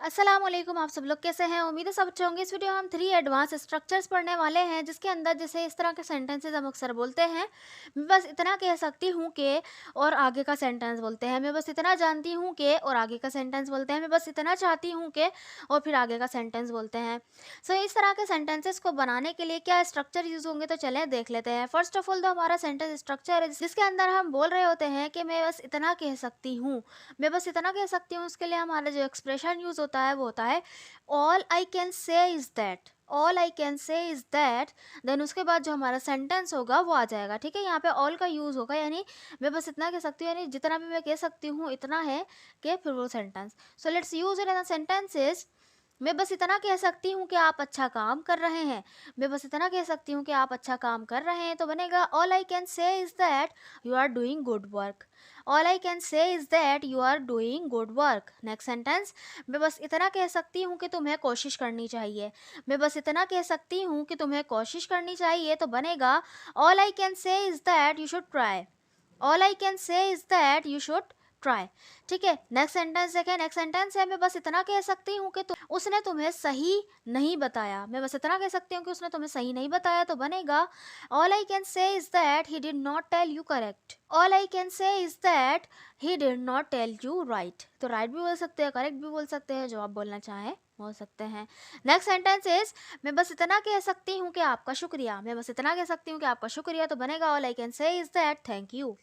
अस्सलाम वालेकुम। आप सब लोग कैसे हैं? उम्मीद है सब अच्छे होंगे। इस वीडियो में हम 3 एडवांस स्ट्रक्चर्स पढ़ने वाले हैं, जिसके अंदर जैसे इस तरह के सेंटेंसेस हम अक्सर बोलते हैं। मैं बस इतना कह सकती हूँ कि और आगे का सेंटेंस बोलते हैं। मैं बस इतना जानती हूँ कि और आगे का सेंटेंस बोलते हैं। मैं बस इतना चाहती हूँ कि और फिर आगे का सेंटेंस बोलते हैं। सो इस तरह के सेंटेंसेस को बनाने के लिए क्या स्ट्रक्चर यूज़ होंगे, तो चलें देख लेते हैं। फर्स्ट ऑफ ऑल तो हमारा सेंटेंस स्ट्रक्चर है, जिसके अंदर हम बोल रहे होते हैं कि मैं बस इतना कह सकती हूँ। मैं बस इतना कह सकती हूँ, उसके लिए हमारा जो एक्सप्रेशन यूज़ होता है वो होता है all I can say is that. All I can say is that. Then उसके बाद जो हमारा सेंटेंस होगा वो आ जाएगा। ठीक है, यहाँ पे ऑल का यूज़ होगा, यानी मैं बस इतना कह सकती हूँ, यानी जितना भी मैं कह सकती हूँ इतना है कि फिर वो sentence. So let's use it in the sentences. मैं बस इतना कह सकती हूँ कि आप अच्छा काम कर रहे हैं। मैं बस इतना कह सकती हूँ कि आप अच्छा काम कर रहे हैं, तो बनेगा all I can say is that you are doing good work. All I can say is that you are doing good work. Next sentence. मैं बस इतना कह सकती हूँ कि तुम्हें कोशिश करनी चाहिए। मैं बस इतना कह सकती हूँ कि तुम्हें कोशिश करनी चाहिए, तो बनेगा all I can say is that you should try. All I can say is that you should try. ठीक है, नेक्स्ट सेंटेंस देखें। नेक्स्ट सेंटेंस है मैं बस इतना कह सकती हूँ कि उसने तुम्हें सही नहीं बताया। मैं बस इतना कह सकती हूँ कि उसने तुम्हें सही नहीं बताया, तो बनेगा all I can say is that he did not tell you correct. All I can say is that he did not tell you right. तो राइट भी बोल सकते हैं, करेक्ट भी बोल सकते हैं, जो आप बोलना चाहें बोल सकते हैं। नेक्स्ट सेंटेंस इज मैं बस इतना कह सकती हूँ कि आपका शुक्रिया। मैं बस इतना कह सकती हूँ कि आपका शुक्रिया, तो बनेगा all I can say is that thank you.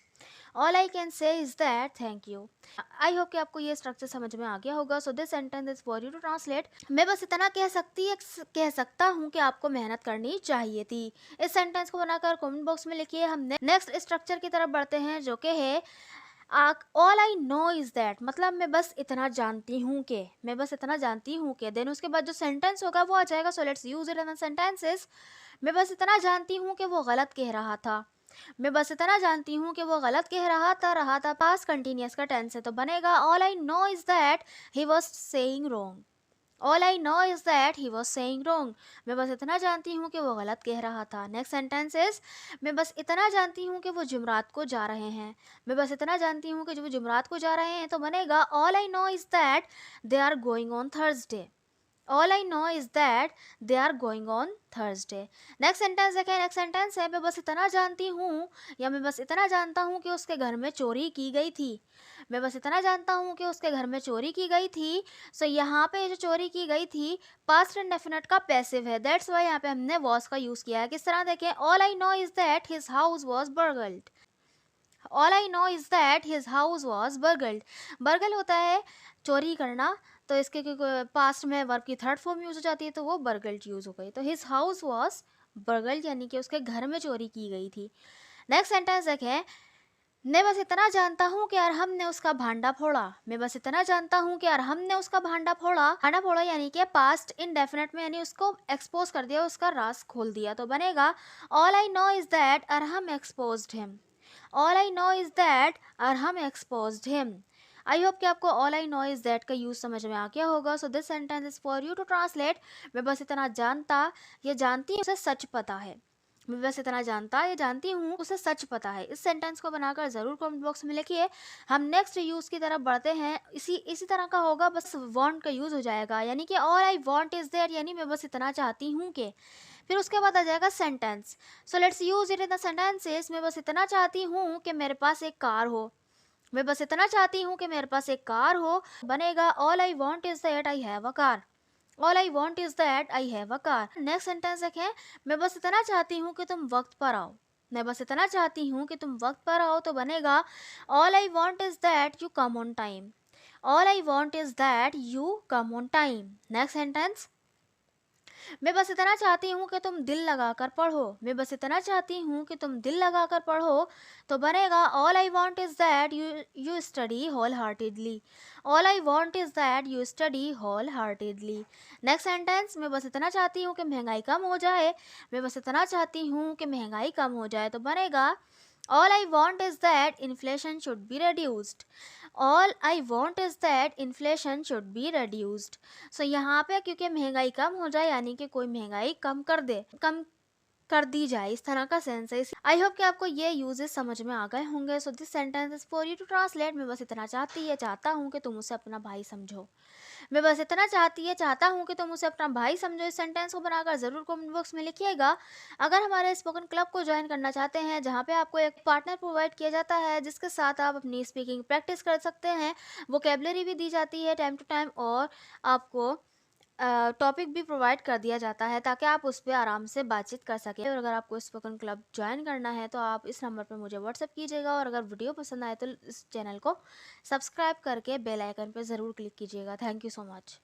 All I can say is that thank you. I hope कि आपको ये स्ट्रक्चर समझ में आ गया होगा। So this sentence is for you to translate. मैं बस इतना कह सकता हूँ कि आपको मेहनत करनी चाहिए थी। इस सेंटेंस को बनाकर कमेंट बॉक्स में लिखिए। हम नेक्स्ट स्ट्रक्चर की तरफ बढ़ते हैं, जो कि है all I no is that. मतलब मैं बस इतना जानती हूँ कि, मैं बस इतना जानती हूँ कि, देन उसके बाद जो सेंटेंस होगा वो आ जाएगा। So let's use it in sentences. मैं बस इतना जानती हूँ कि वो गलत कह रहा था। मैं बस इतना जानती हूँ कि वो गलत कह रहा था पास्ट कंटिन्यूअस का टेंस है, तो बनेगा all I know is that he was saying wrong. All I know is that he was saying wrong. मैं बस इतना जानती हूँ कि वो गलत कह रहा था। नेक्स्ट सेंटेंस इज मैं बस इतना जानती हूँ कि वो जुमरात को जा रहे हैं। मैं बस इतना जानती हूँ कि वो जुमरात को जा रहे हैं, तो बनेगा all I know is that they are going on Thursday. All I know is that they are going on Thursday. Next sentence देखें। नेक्स्ट सेंटेंस है मैं बस इतना जानती हूँ, या मैं बस इतना जानता हूँ कि उसके घर में चोरी की गई थी। मैं बस इतना जानता हूँ कि उसके घर में चोरी की गई थी। सो यहाँ पे जो चोरी की गई थी पास्ट इंडेफिनिट का पैसिव है, दैट्स वाई यहाँ पे हमने वॉज का यूज किया है। किस तरह देखें। All I know is that his house was burgled. All I know is that his house was burgled. Burgle होता है चोरी करना, तो इसके पास्ट में वर्ब की थर्ड फॉर्म यूज हो जाती है, तो वो बर्गल्ड यूज हो गई। तो हिज हाउस वॉज बर्गल्ड, यानी कि उसके घर में चोरी की गई थी। नेक्स्ट सेंटेंस देखें। मैं बस इतना जानता हूँ कि अरहम ने उसका भांडा फोड़ा। मैं बस इतना जानता हूँ कि अरहम ने उसका भांडा फोड़ा यानी कि पास्ट इनडेफिनेट में, यानी उसको एक्सपोज कर दिया, उसका राज खोल दिया, तो बनेगा all I know is that Arham exposed him. All I know is that Arham exposed him. I hope कि आपको all I know is that का यूज समझ में आ गया होगा। So this sentence is for you to translate. मैं बस इतना जानता या जानती हूँ उसे सच पता है। मैं बस इतना जानता या जानती हूँ उसे सच पता है। इस सेंटेंस को बनाकर जरूर कमेंट बॉक्स में लिखिए। हम नेक्स्ट यूज की तरफ बढ़ते हैं। इसी तरह का होगा, बस वांट का यूज हो जाएगा, यानी कि all I want is that, यानी मैं बस इतना चाहती हूँ कि, फिर उसके बाद आ जाएगा sentence. So let's use it in the sentences. मैं बस इतना चाहती हूँ कि मेरे पास एक कार हो। मैं बस इतना चाहती हूँ कि मेरे पास एक कार हो, बनेगा all I want is that I have a car. All I want is that I have a car. Next sentence देखें। मैं बस इतना चाहती हूँ कि तुम वक्त पर आओ। मैं बस इतना चाहती हूँ कि तुम वक्त पर आओ, तो बनेगा all I want is that you come on time. All I want is that you come on time. Next sentence. मैं बस इतना चाहती हूँ कि तुम दिल लगाकर पढ़ो। मैं बस इतना चाहती हूँ कि तुम दिल लगाकर पढ़ो, तो बनेगा all I want is that you study wholeheartedly. All I want is that you study wholeheartedly. Next sentence. मैं बस इतना चाहती हूँ कि महंगाई कम हो जाए। मैं बस इतना चाहती हूँ कि महंगाई कम हो जाए, तो बनेगा all I want is that inflation should be reduced। All I want is that inflation should be reduced। सो यहाँ पे क्योंकि महंगाई कम हो जाए, यानी कि कोई महंगाई कम कर दी जाए, इस तरह का सेंस है। आई होप कि आपको ये यूजेस समझ में आ गए होंगे। So this sentence is for you to translate. मैं बस इतना चाहता हूँ कि तुम उसे अपना भाई समझो। मैं बस इतना चाहता हूँ कि तुम उसे अपना भाई समझो। इस सेंटेंस को बनाकर ज़रूर कमेंट बॉक्स में लिखिएगा। अगर हमारे स्पोकन क्लब को ज्वाइन करना चाहते हैं, जहाँ पे आपको एक पार्टनर प्रोवाइड किया जाता है जिसके साथ आप अपनी स्पीकिंग प्रैक्टिस कर सकते हैं, वोकेबलरी भी दी जाती है टाइम टू टाइम, और आपको टॉपिक भी प्रोवाइड कर दिया जाता है ताकि आप उस पे आराम से बातचीत कर सकें। और अगर आपको स्पोकन क्लब ज्वाइन करना है तो आप इस नंबर पे मुझे व्हाट्सएप कीजिएगा, और अगर वीडियो पसंद आए तो इस चैनल को सब्सक्राइब करके बेल आइकन पे ज़रूर क्लिक कीजिएगा। Thank you so much.